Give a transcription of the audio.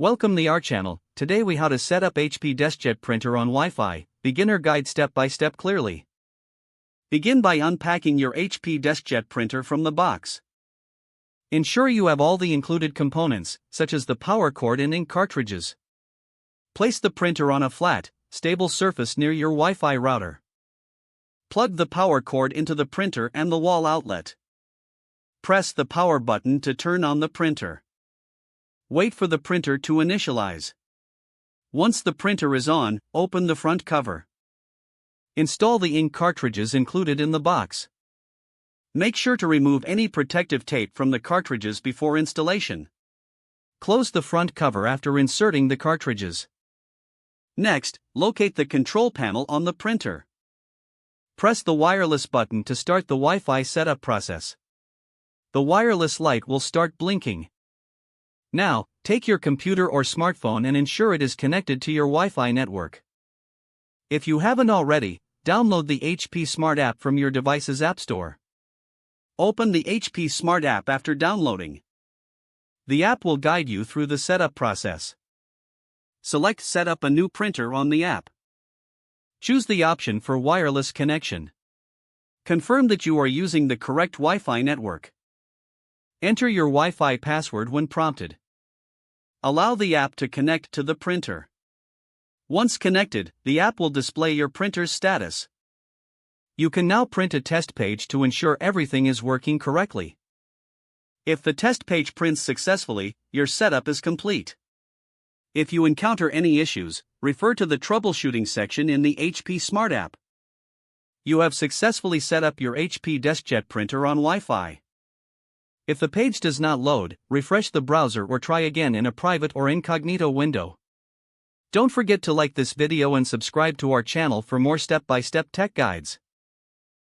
Welcome to our channel. Today we how to set up HP DeskJet printer on Wi-Fi, beginner guide step by step clearly. Begin by unpacking your HP DeskJet printer from the box. Ensure you have all the included components, such as the power cord and ink cartridges. Place the printer on a flat, stable surface near your Wi-Fi router. Plug the power cord into the printer and the wall outlet. Press the power button to turn on the printer. Wait for the printer to initialize. Once the printer is on, open the front cover. Install the ink cartridges included in the box. Make sure to remove any protective tape from the cartridges before installation. Close the front cover after inserting the cartridges. Next, locate the control panel on the printer. Press the wireless button to start the Wi-Fi setup process. The wireless light will start blinking. Now, take your computer or smartphone and ensure it is connected to your Wi-Fi network. If you haven't already, download the HP Smart app from your device's App Store. Open the HP Smart app after downloading. The app will guide you through the setup process. Select Set up a new printer on the app. Choose the option for wireless connection. Confirm that you are using the correct Wi-Fi network. Enter your Wi-Fi password when prompted. Allow the app to connect to the printer. Once connected, the app will display your printer's status. You can now print a test page to ensure everything is working correctly. If the test page prints successfully, your setup is complete. If you encounter any issues, refer to the troubleshooting section in the HP Smart app. You have successfully set up your HP DeskJet printer on Wi-Fi. If the page does not load, refresh the browser or try again in a private or incognito window. Don't forget to like this video and subscribe to our channel for more step-by-step tech guides.